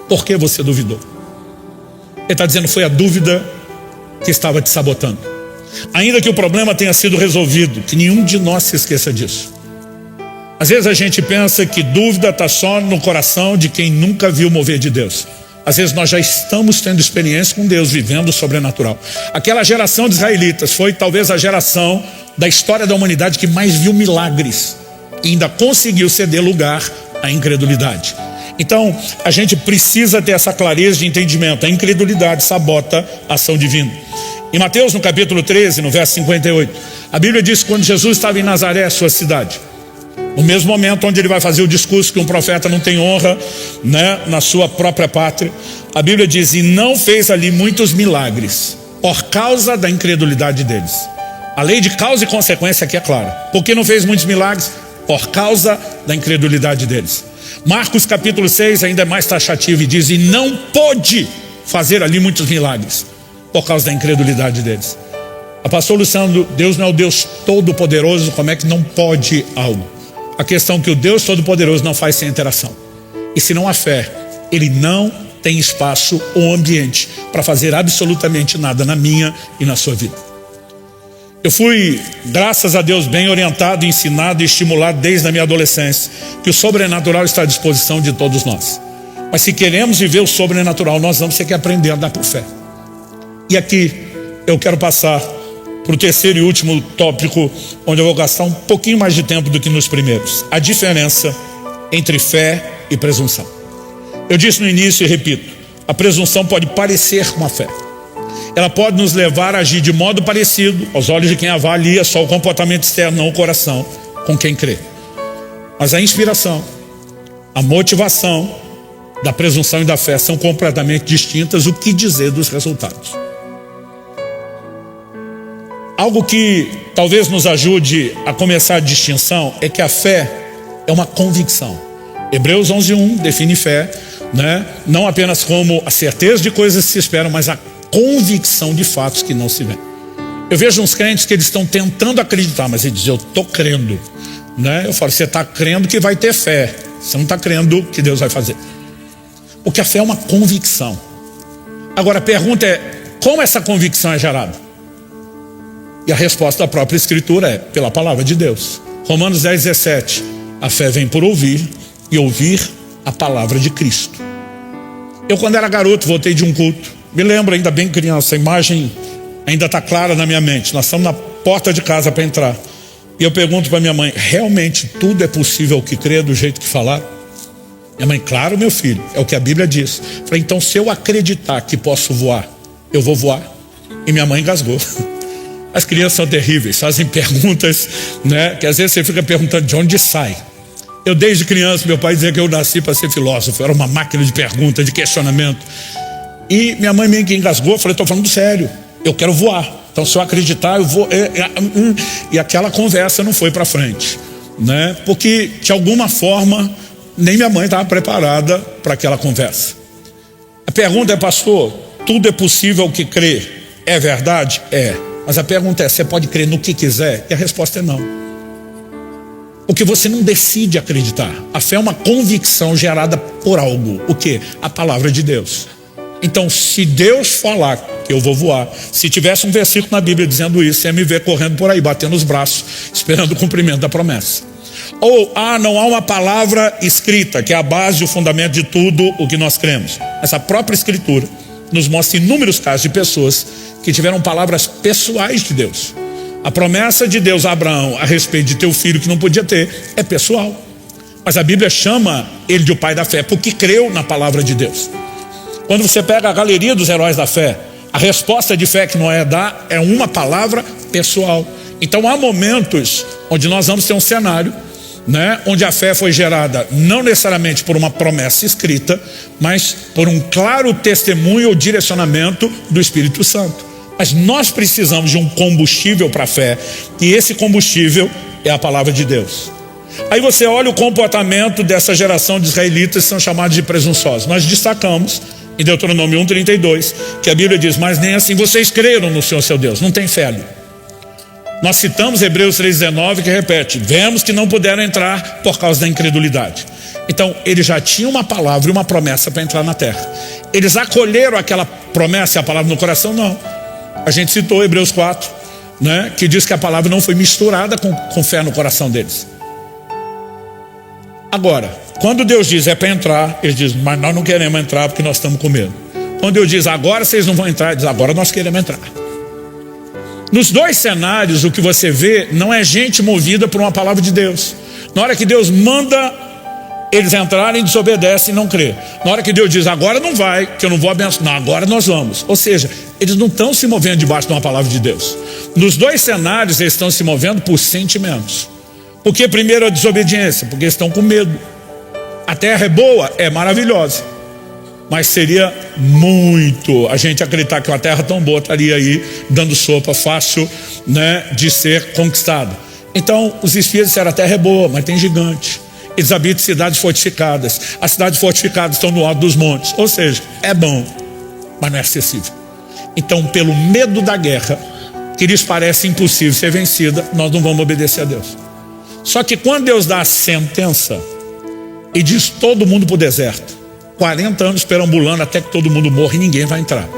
por que você duvidou? Ele está dizendo: foi a dúvida que estava te sabotando. Ainda que o problema tenha sido resolvido, que nenhum de nós se esqueça disso. Às vezes a gente pensa que dúvida está só no coração de quem nunca viu o mover de Deus. Às vezes nós já estamos tendo experiência com Deus, vivendo o sobrenatural. Aquela geração de israelitas foi talvez a geração da história da humanidade que mais viu milagres e ainda conseguiu ceder lugar à incredulidade. Então, a gente precisa ter essa clareza de entendimento. A incredulidade sabota a ação divina. Em Mateus, no capítulo 13, no verso 58, a Bíblia diz que quando Jesus estava em Nazaré, sua cidade, no mesmo momento onde ele vai fazer o discurso que um profeta não tem honra, né, na sua própria pátria, a Bíblia diz, e não fez ali muitos milagres, por causa da incredulidade deles. A lei de causa e consequência aqui é clara. Por que não fez muitos milagres? Por causa da incredulidade deles. Marcos capítulo 6 ainda é mais taxativo e diz, e não pôde fazer ali muitos milagres, por causa da incredulidade deles. A pastor Luciano, Deus não é o Deus todo-poderoso, como é que não pode algo? A questão é que o Deus todo-poderoso não faz sem interação. E se não há fé, ele não tem espaço ou ambiente para fazer absolutamente nada na minha e na sua vida. Eu fui, graças a Deus, bem orientado, ensinado e estimulado desde a minha adolescência, que o sobrenatural está à disposição de todos nós. Mas se queremos viver o sobrenatural, nós vamos ter que aprender a andar por fé. E aqui eu quero passar para o terceiro e último tópico, onde eu vou gastar um pouquinho mais de tempo do que nos primeiros. A diferença entre fé e presunção. Eu disse no início e repito, a presunção pode parecer uma fé. Ela pode nos levar a agir de modo parecido, aos olhos de quem avalia só o comportamento externo, não o coração, com quem crê. Mas a inspiração, a motivação da presunção e da fé são completamente distintas. O que dizer dos resultados? Algo que talvez nos ajude a começar a distinção é que a fé é uma convicção. Hebreus 11:1 define fé, né? Não apenas como a certeza de coisas que se esperam, mas a convicção de fatos que não se vêem. Eu vejo uns crentes que eles estão tentando acreditar, mas eles dizem, eu estou crendo, né? Eu falo, você está crendo que vai ter fé, você não está crendo que Deus vai fazer. Porque a fé é uma convicção. Agora a pergunta é, como essa convicção é gerada? E a resposta da própria Escritura é, pela palavra de Deus. Romanos 10:17, a fé vem por ouvir, e ouvir a palavra de Cristo. Eu quando era garoto, voltei de um culto, me lembro ainda bem criança, a imagem ainda está clara na minha mente. Nós estamos na porta de casa para entrar. E eu pergunto para minha mãe, realmente tudo é possível ao que crê do jeito que falar? Minha mãe, claro meu filho, é o que a Bíblia diz. Falei, então se eu acreditar que posso voar, eu vou voar? E minha mãe engasgou. As crianças são terríveis, fazem perguntas, né, que às vezes você fica perguntando de onde sai. Eu desde criança, meu pai dizia que eu nasci para ser filósofo, era uma máquina de pergunta, de questionamento. E minha mãe meio que engasgou, eu falei, estou falando sério, eu quero voar. Então se eu acreditar, eu vou... E aquela conversa não foi para frente, né? Porque de alguma forma, nem minha mãe estava preparada para aquela conversa. A pergunta é, pastor, tudo é possível ao que crê, é verdade? É. Mas a pergunta é, você pode crer no que quiser? E a resposta é não. Porque você não decide acreditar. A fé é uma convicção gerada por algo. O quê? A palavra de Deus. Então, se Deus falar que eu vou voar, se tivesse um versículo na Bíblia dizendo isso, você ia me ver correndo por aí, batendo os braços, esperando o cumprimento da promessa. Ou, não há uma palavra escrita, que é a base e o fundamento de tudo o que nós cremos. Mas a própria Escritura nos mostra inúmeros casos de pessoas que tiveram palavras pessoais de Deus. A promessa de Deus a Abraão a respeito de ter o filho que não podia ter é pessoal. Mas a Bíblia chama ele de o pai da fé, porque creu na palavra de Deus. Quando você pega a galeria dos heróis da fé, a resposta de fé que Noé dá é uma palavra pessoal. Então há momentos onde nós vamos ter um cenário, né, onde a fé foi gerada não necessariamente por uma promessa escrita, mas por um claro testemunho ou direcionamento do Espírito Santo. Mas nós precisamos de um combustível para a fé, e esse combustível é a palavra de Deus. Aí você olha o comportamento dessa geração de israelitas que são chamados de presunçosos. Nós destacamos em Deuteronômio 1:32, que a Bíblia diz, mas nem assim vocês creram no Senhor seu Deus, não tem fé ali. Nós citamos Hebreus 3:19, que repete, vemos que não puderam entrar por causa da incredulidade. Então, eles já tinham uma palavra e uma promessa para entrar na terra. Eles acolheram aquela promessa e a palavra no coração? Não. A gente citou Hebreus 4, né, que diz que a palavra não foi misturada com fé no coração deles. Agora, quando Deus diz é para entrar, eles dizem, mas nós não queremos entrar porque nós estamos com medo. Quando Deus diz agora vocês não vão entrar, ele diz agora nós queremos entrar. Nos dois cenários, o que você vê não é gente movida por uma palavra de Deus. Na hora que Deus manda eles entrarem, desobedecem e não crê. Na hora que Deus diz agora não vai, que eu não vou abençoar, não, agora nós vamos. Ou seja, eles não estão se movendo debaixo de uma palavra de Deus. Nos dois cenários eles estão se movendo por sentimentos. Por que primeiro a desobediência? Porque eles estão com medo. A terra é boa, é maravilhosa, mas seria muito a gente acreditar que uma terra tão boa estaria aí dando sopa fácil, né, de ser conquistada. Então os espíritos disseram, a terra é boa, mas tem gigante. Eles habitam cidades fortificadas. As cidades fortificadas estão no alto dos montes. Ou seja, é bom, mas não é acessível. Então, pelo medo da guerra, que lhes parece impossível ser vencida, nós não vamos obedecer a Deus. Só que quando Deus dá a sentença e diz todo mundo para o deserto, 40 anos perambulando até que todo mundo morra e ninguém vai entrar.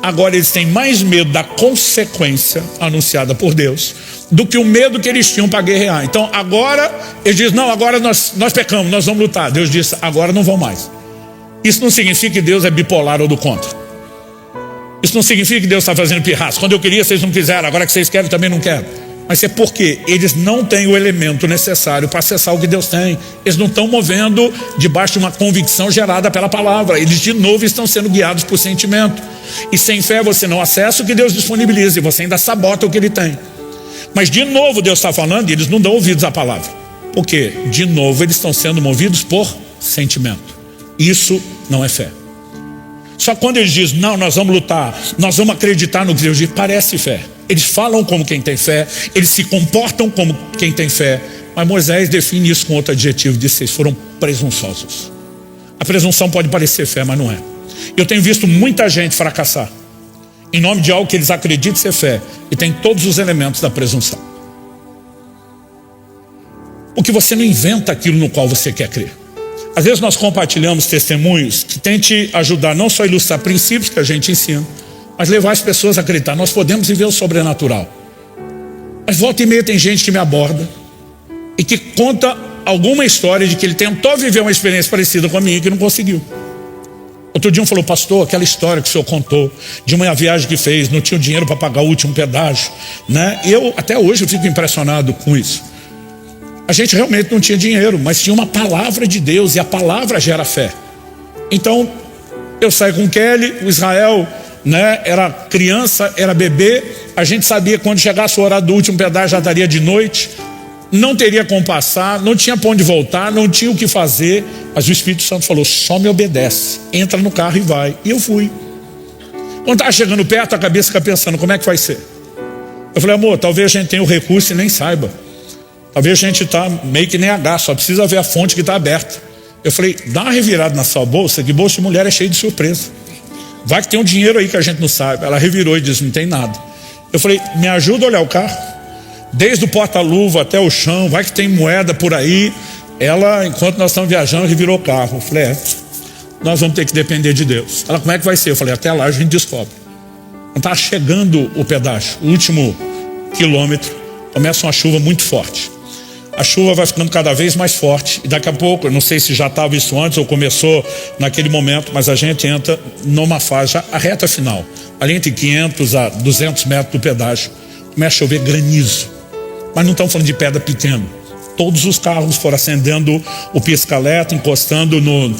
Agora eles têm mais medo da consequência anunciada por Deus do que o medo que eles tinham para guerrear. Então agora eles dizem, não, agora nós pecamos, nós vamos lutar. Deus disse, agora não vão mais. Isso não significa que Deus é bipolar ou do contra. Isso não significa que Deus está fazendo pirraça. Quando eu queria vocês não quiseram, agora que vocês querem também não quero. Mas é porque eles não têm o elemento necessário para acessar o que Deus tem. Eles não estão movendo debaixo de uma convicção gerada pela palavra. Eles de novo estão sendo guiados por sentimento. E sem fé você não acessa o que Deus disponibiliza e você ainda sabota o que Ele tem. Mas de novo Deus está falando e eles não dão ouvidos à palavra. Porque de novo eles estão sendo movidos por sentimento. Isso não é fé. Só quando eles dizem, não, nós vamos lutar, nós vamos acreditar no que Deus diz, parece fé. Eles falam como quem tem fé, eles se comportam como quem tem fé. Mas Moisés define isso com outro adjetivo, diz que eles foram presunçosos. A presunção pode parecer fé, mas não é. Eu tenho visto muita gente fracassar em nome de algo que eles acreditam ser fé, e tem todos os elementos da presunção. Porque você não inventa aquilo no qual você quer crer. Às vezes nós compartilhamos testemunhos que tentem ajudar não só a ilustrar princípios que a gente ensina, mas levar as pessoas a acreditar, nós podemos viver o sobrenatural. Mas volta e meia tem gente que me aborda e que conta alguma história de que ele tentou viver uma experiência parecida com a minha e que não conseguiu. Outro dia um falou, pastor, aquela história que o senhor contou de uma viagem que fez, não tinha dinheiro para pagar o último pedágio, né? E até hoje eu fico impressionado com isso. A gente realmente não tinha dinheiro, mas tinha uma palavra de Deus e a palavra gera fé. Então eu saí com o Kelly, o Israel, né, era criança, era bebê. A gente sabia que quando chegasse o horário do último pedágio já daria de noite, não teria como passar, não tinha para onde voltar, não tinha o que fazer. Mas o Espírito Santo falou, só me obedece, entra no carro e vai. E eu fui. Quando estava chegando perto, a cabeça fica pensando, como é que vai ser? Eu falei, amor, talvez a gente tenha o recurso e nem saiba. Talvez a gente está meio que nem H, só precisa ver a fonte que está aberta. Eu falei, dá uma revirada na sua bolsa, que bolsa de mulher é cheio de surpresa. Vai que tem um dinheiro aí que a gente não sabe. Ela revirou e disse, não tem nada. Eu falei, me ajuda a olhar o carro. Desde o porta-luva até o chão, vai que tem moeda por aí. Ela, enquanto nós estamos viajando, revirou o carro. Eu falei, nós vamos ter que depender de Deus. Ela, como é que vai ser? Eu falei, até lá a gente descobre. Quando está chegando o pedágio, o último quilômetro, começa uma chuva muito forte. A chuva vai ficando cada vez mais forte. E daqui a pouco, eu não sei se já estava isso antes ou começou naquele momento, mas a gente entra numa fase, já a reta final, ali entre 500 a 200 metros do pedágio, começa a chover granizo. Mas não estamos falando de pedra pequena. Todos os carros foram acendendo o pisca-alerta, encostando no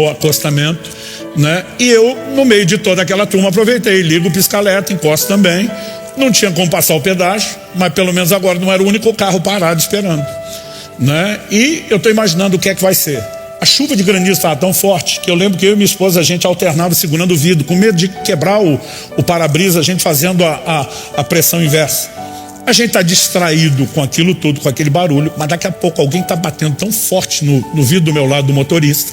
acostamento, né? E eu, no meio de toda aquela turma, aproveitei, ligo o pisca-alerta, encosto também. Não tinha como passar o pedágio, mas pelo menos agora não era o único carro parado esperando, né? E eu estou imaginando o que é que vai ser. A chuva de granizo estava tão forte que eu lembro que eu e minha esposa, a gente alternava segurando o vidro, com medo de quebrar o para-brisa, a gente fazendo a pressão inversa. A gente está distraído com aquilo tudo, com aquele barulho, mas daqui a pouco alguém está batendo tão forte no vidro do meu lado, do motorista,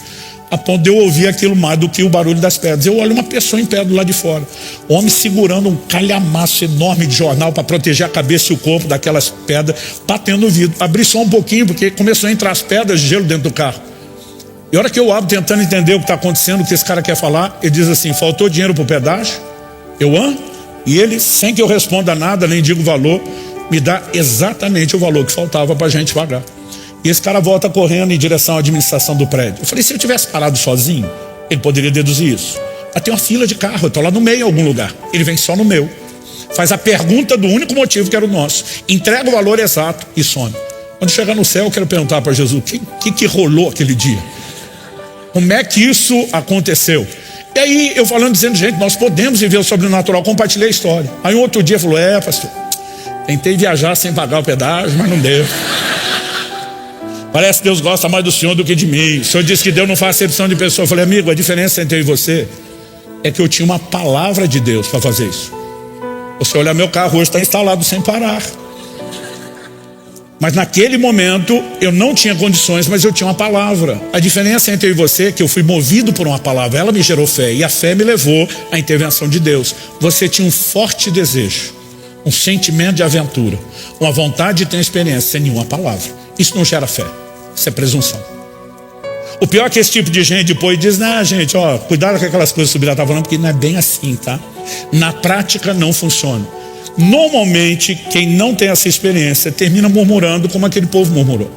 a ponto de eu ouvir aquilo mais do que o barulho das pedras. Eu olho uma pessoa em pé do lado de fora, o homem segurando um calhamaço enorme de jornal para proteger a cabeça e o corpo daquelas pedras, batendo no vidro. Abri só um pouquinho, porque começou a entrar as pedras de gelo dentro do carro. E a hora que eu abro tentando entender o que está acontecendo, o que esse cara quer falar, ele diz assim: faltou dinheiro para o pedágio? E ele, sem que eu responda nada, nem diga o valor, me dá exatamente o valor que faltava para a gente pagar. E esse cara volta correndo em direção à administração do prédio. Eu falei: se eu tivesse parado sozinho, ele poderia deduzir isso. Mas tem uma fila de carro, eu estou lá no meio em algum lugar. Ele vem só no meu. Faz a pergunta do único motivo que era o nosso. Entrega o valor exato e some. Quando chegar no céu, eu quero perguntar para Jesus: o que rolou aquele dia? Como é que isso aconteceu? E aí eu falando, dizendo: gente, nós podemos viver o sobrenatural. Compartilhei a história. Aí um outro dia falou: pastor, tentei viajar sem pagar o pedágio, mas não deu. Parece que Deus gosta mais do senhor do que de mim. O senhor disse que Deus não faz acepção de pessoa. Eu falei: amigo, a diferença entre eu e você é que eu tinha uma palavra de Deus para fazer isso. Você olha, meu carro hoje está instalado sem parar. Mas naquele momento eu não tinha condições, mas eu tinha uma palavra. A diferença entre eu e você é que eu fui movido por uma palavra. Ela me gerou fé e a fé me levou à intervenção de Deus. Você tinha um forte desejo, um sentimento de aventura, uma vontade de ter experiência sem nenhuma palavra. Isso não gera fé, isso é presunção. O pior é que esse tipo de gente depois diz: não, gente, cuidado com aquelas coisas que o Subirá está falando, porque não é bem assim, tá? Na prática não funciona. Normalmente, quem não tem essa experiência termina murmurando como aquele povo murmurou.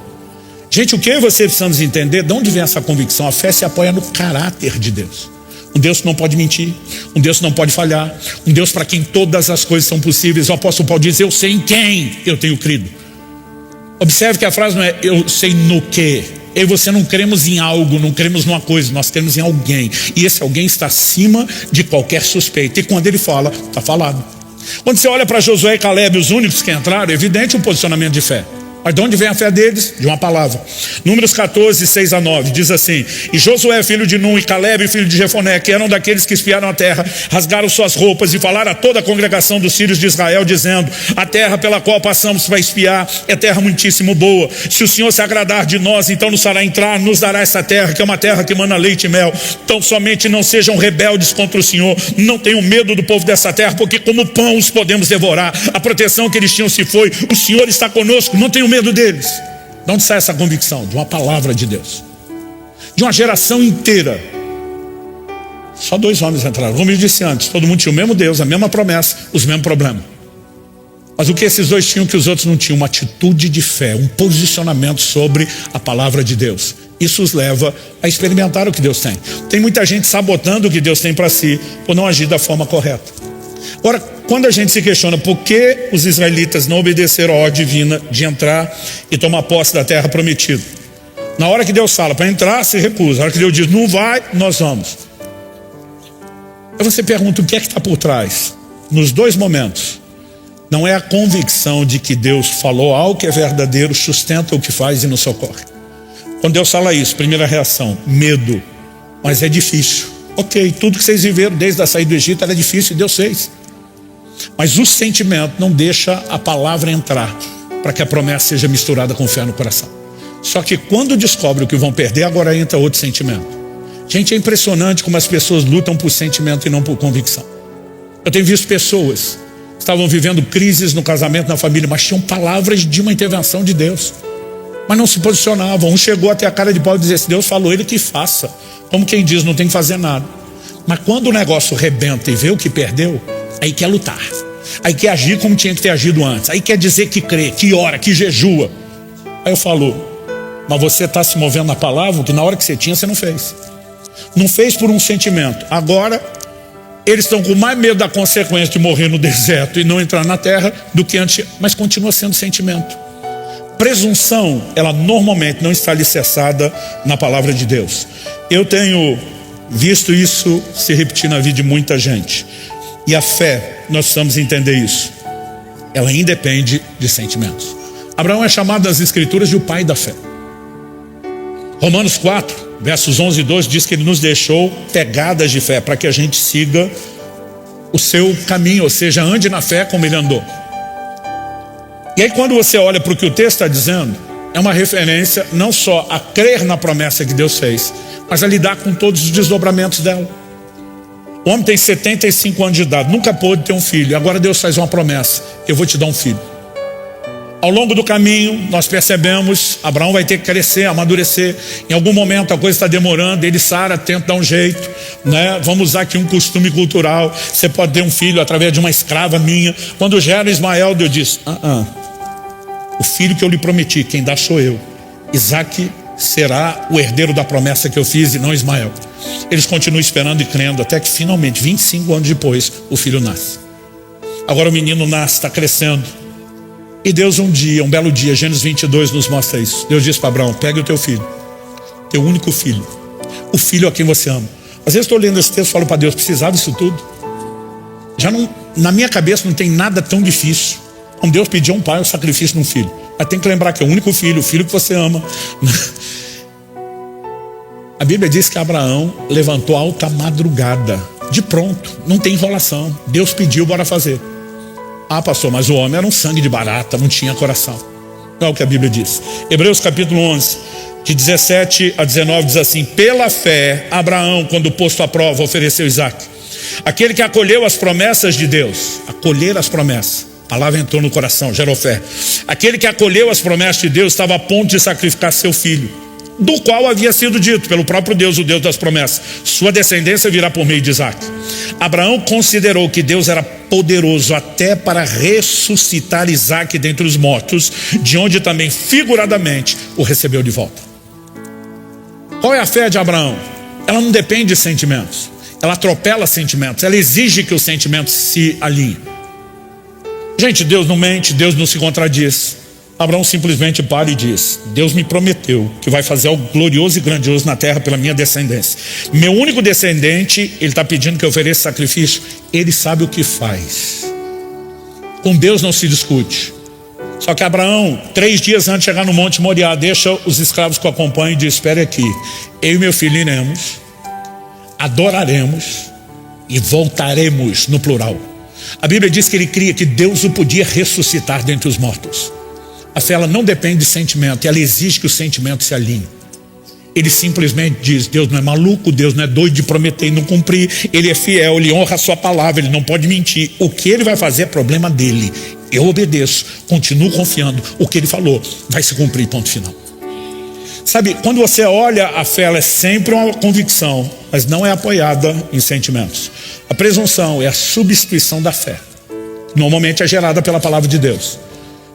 Gente, o que eu e você precisamos entender, de onde vem essa convicção? A fé se apoia no caráter de Deus. Um Deus que não pode mentir, um Deus que não pode falhar, um Deus para quem todas as coisas são possíveis. O apóstolo Paulo diz: eu sei em quem eu tenho crido. Observe que a frase não é eu sei no que. Eu e você não cremos em algo, não cremos numa coisa, nós cremos em alguém. E esse alguém está acima de qualquer suspeita. E quando ele fala, está falado. Quando você olha para Josué e Caleb, os únicos que entraram, é evidente um posicionamento de fé. Mas de onde vem a fé deles? De uma palavra. Números 14, 6-9, diz assim: e Josué, filho de Nun, e Caleb, filho de Jefoné, que eram daqueles que espiaram a terra, rasgaram suas roupas e falaram a toda a congregação dos filhos de Israel, dizendo: a terra pela qual passamos para espiar é terra muitíssimo boa. Se o Senhor se agradar de nós, então nos fará entrar, nos dará essa terra, que é uma terra que mana leite e mel. Então somente não sejam rebeldes contra o Senhor, não tenham medo do povo dessa terra, porque como pão os podemos devorar. A proteção que eles tinham se foi, o Senhor está conosco, não tenham medo deles. De onde sai essa convicção? De uma palavra de Deus, de uma geração inteira. Só 2 homens entraram. Como eu disse antes, todo mundo tinha o mesmo Deus, a mesma promessa, os mesmos problemas. Mas o que esses 2 tinham que os outros não tinham? Uma atitude de fé, um posicionamento sobre a palavra de Deus. Isso os leva a experimentar o que Deus tem. Tem muita gente sabotando o que Deus tem para si por não agir da forma correta. Ora, quando a gente se questiona por que os israelitas não obedeceram a ordem divina de entrar e tomar posse da terra prometida, na hora que Deus fala para entrar, se recusa. Na hora que Deus diz não vai, nós vamos. Aí você pergunta: o que é que está por trás? Nos 2 momentos, não é a convicção de que Deus falou algo que é verdadeiro, sustenta o que faz e nos socorre. Quando Deus fala isso, primeira reação: medo. Mas é difícil. Ok, tudo que vocês viveram desde a saída do Egito era difícil e Deus fez. Mas o sentimento não deixa a palavra entrar para que a promessa seja misturada com fé no coração. Só que quando descobre o que vão perder, agora entra outro sentimento. Gente, é impressionante como as pessoas lutam por sentimento e não por convicção. Eu tenho visto pessoas que estavam vivendo crises no casamento, na família, mas tinham palavras de uma intervenção de Deus, mas não se posicionavam. Um chegou até a cara de pau e dizia: se Deus falou, ele que faça. Como quem diz, não tem que fazer nada. Mas quando o negócio rebenta e vê o que perdeu, aí quer lutar, aí quer agir como tinha que ter agido antes, aí quer dizer que crê, que ora, que jejua. Aí eu falo: mas você está se movendo na palavra, que na hora que você tinha, você não fez. Não fez por um sentimento. Agora eles estão com mais medo da consequência de morrer no deserto e não entrar na terra do que antes, mas continua sendo sentimento. Presunção, ela normalmente não está alicerçada na palavra de Deus. Eu tenho visto isso se repetir na vida de muita gente. E a fé, nós precisamos entender isso, ela independe de sentimentos. Abraão é chamado nas escrituras de o pai da fé. Romanos 4, versos 11 e 12 diz que ele nos deixou pegadas de fé para que a gente siga o seu caminho, ou seja, ande na fé como ele andou. E aí quando você olha para o que o texto está dizendo, é uma referência não só a crer na promessa que Deus fez, mas a lidar com todos os desdobramentos dela. O homem tem 75 anos de idade, nunca pôde ter um filho. Agora Deus faz uma promessa: eu vou te dar um filho. Ao longo do caminho, nós percebemos, Abraão vai ter que crescer, amadurecer. Em algum momento a coisa está demorando, ele, Sara, tenta dar um jeito, né? Vamos usar aqui um costume cultural. Você pode ter um filho através de uma escrava minha. Quando gera Ismael, Deus diz, o filho que eu lhe prometi, quem dá sou eu. Isaac será o herdeiro da promessa que eu fiz e não Ismael. Eles continuam esperando e crendo, até que finalmente, 25 anos depois, o filho nasce. Agora o menino nasce, está crescendo. E Deus um belo dia, Gênesis 22 nos mostra isso. Deus diz para Abraão, pegue o teu filho, teu único filho, o filho a quem você ama. Às vezes estou lendo esse texto e falo para Deus, precisava disso tudo? Já não, na minha cabeça não tem nada tão difícil como Deus pedir a um pai o sacrifício de um filho. Mas tem que lembrar que é o único filho, o filho que você ama. A Bíblia diz que Abraão levantou alta madrugada, de pronto, não tem enrolação. Deus pediu, bora fazer. Ah, pastor, mas o homem era um sangue de barata, não tinha coração. Não é o que a Bíblia diz. Hebreus capítulo 11, de 17 a 19 diz assim, pela fé, Abraão, quando posto à prova, ofereceu Isaac. Aquele que acolheu as promessas de Deus, acolher as promessas, a palavra entrou no coração, gerou fé. Aquele que acolheu as promessas de Deus estava a ponto de sacrificar seu filho, do qual havia sido dito pelo próprio Deus, o Deus das promessas, sua descendência virá por meio de Isaac. Abraão considerou que Deus era poderoso até para ressuscitar Isaac dentre os mortos, de onde também figuradamente o recebeu de volta. Qual é a fé de Abraão? Ela não depende de sentimentos, ela atropela sentimentos, ela exige que os sentimentos se alinhem. Gente, Deus não mente, Deus não se contradiz. Abraão simplesmente para e diz, Deus me prometeu que vai fazer algo glorioso e grandioso na terra pela minha descendência. Meu único descendente, ele está pedindo que eu ofereça sacrifício. Ele sabe o que faz. Com Deus não se discute. Só que Abraão, 3 dias antes de chegar no Monte Moriá, deixa os escravos que o acompanham e diz, espere aqui, eu e meu filho iremos, adoraremos e voltaremos, no plural. A Bíblia diz que ele cria que Deus o podia ressuscitar dentre os mortos. A fé, ela não depende de sentimento, ela exige que o sentimento se alinhe. Ele simplesmente diz, Deus não é maluco, Deus não é doido de prometer e não cumprir, Ele é fiel, Ele honra a sua palavra, Ele não pode mentir. O que Ele vai fazer é problema dele. Eu obedeço, continuo confiando, o que Ele falou vai se cumprir, ponto final. Sabe, quando você olha a fé, ela é sempre uma convicção, mas não é apoiada em sentimentos. A presunção é a substituição da fé. Normalmente é gerada pela palavra de Deus.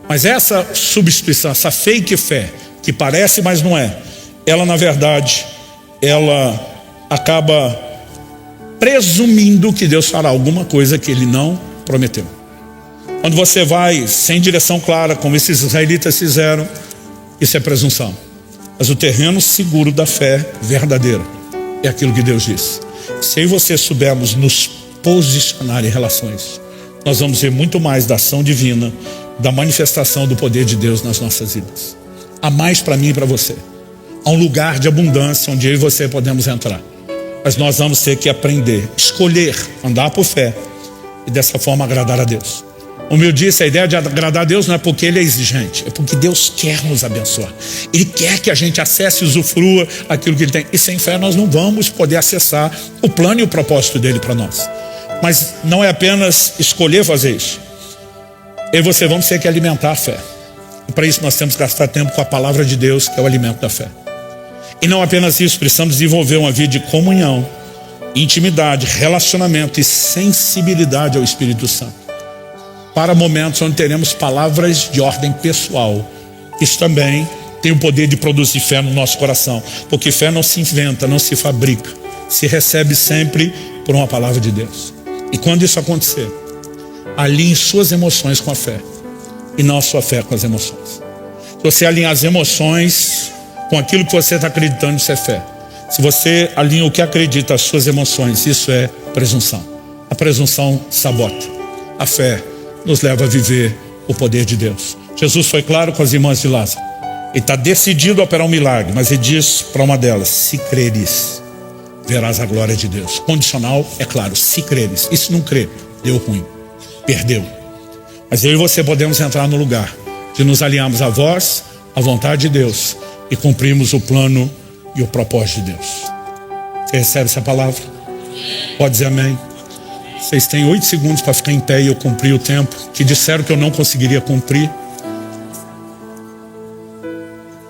Mas essa substituição, essa fake fé, que parece, mas não é, ela na verdade, ela acaba presumindo que Deus fará alguma coisa que Ele não prometeu. Quando você vai sem direção clara, como esses israelitas fizeram, isso é presunção. Mas o terreno seguro da fé verdadeira é aquilo que Deus diz. Se eu e você soubermos nos posicionar em relação a isso, nós vamos ver muito mais da ação divina, da manifestação do poder de Deus nas nossas vidas. Há mais para mim e para você. Há um lugar de abundância onde eu e você podemos entrar. Mas nós vamos ter que aprender, escolher, andar por fé e dessa forma agradar a Deus. Como eu disse, a ideia de agradar a Deus não é porque Ele é exigente, é porque Deus quer nos abençoar. Ele quer que a gente acesse e usufrua aquilo que Ele tem. E sem fé nós não vamos poder acessar o plano e o propósito dEle para nós. Mas não é apenas escolher fazer isso. Eu e você vamos ter que alimentar a fé. E para isso nós temos que gastar tempo com a palavra de Deus, que é o alimento da fé. E não apenas isso, precisamos desenvolver uma vida de comunhão, intimidade, relacionamento e sensibilidade ao Espírito Santo. Para momentos onde teremos palavras de ordem pessoal. Isso também tem o poder de produzir fé no nosso coração. Porque fé não se inventa, não se fabrica. Se recebe sempre por uma palavra de Deus. E quando isso acontecer, alinhe suas emoções com a fé e não a sua fé com as emoções. Se você alinhar as emoções com aquilo que você está acreditando, isso é fé. Se você alinha o que acredita às suas emoções, isso é presunção. A presunção sabota. A fé nos leva a viver o poder de Deus. Jesus foi claro com as irmãs de Lázaro. Ele está decidido a operar um milagre, mas ele diz para uma delas, se creres, verás a glória de Deus. Condicional, é claro, se creres. E se não crer, deu ruim, perdeu. Mas eu e você podemos entrar no lugar de nos alinharmos à voz, à vontade de Deus e cumprirmos o plano e o propósito de Deus. Você recebe essa palavra? Pode dizer amém? Vocês têm 8 segundos para ficar em pé e eu cumprir o tempo que disseram que eu não conseguiria cumprir.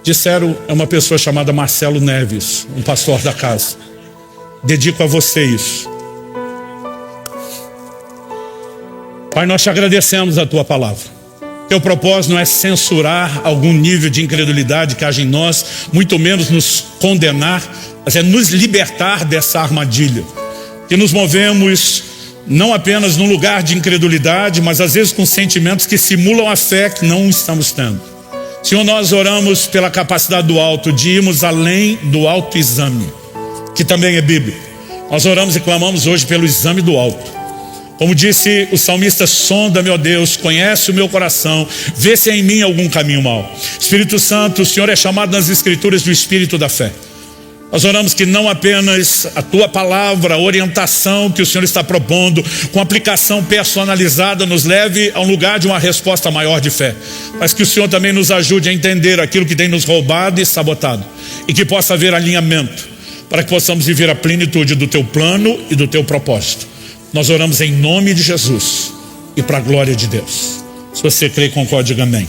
Disseram, é uma pessoa chamada Marcelo Neves, um pastor da casa. Dedico a você isso. Pai, nós te agradecemos a tua palavra. Teu propósito não é censurar algum nível de incredulidade que haja em nós, muito menos nos condenar, mas é nos libertar dessa armadilha. Que nos movemos não apenas num lugar de incredulidade, mas às vezes com sentimentos que simulam a fé que não estamos tendo. Senhor, nós oramos pela capacidade do alto, de irmos além do autoexame, que também é bíblico. Nós oramos e clamamos hoje pelo exame do alto. Como disse o salmista, sonda-me, ó Deus, conhece o meu coração, vê se há em mim algum caminho mau. Espírito Santo, o Senhor é chamado nas Escrituras do Espírito da fé. Nós oramos que não apenas a tua palavra, a orientação que o Senhor está propondo, com aplicação personalizada, nos leve a um lugar de uma resposta maior de fé, mas que o Senhor também nos ajude a entender aquilo que tem nos roubado e sabotado, e que possa haver alinhamento, para que possamos viver a plenitude do teu plano e do teu propósito. Nós oramos em nome de Jesus e para a glória de Deus. Se você crê, concorde, diga amém.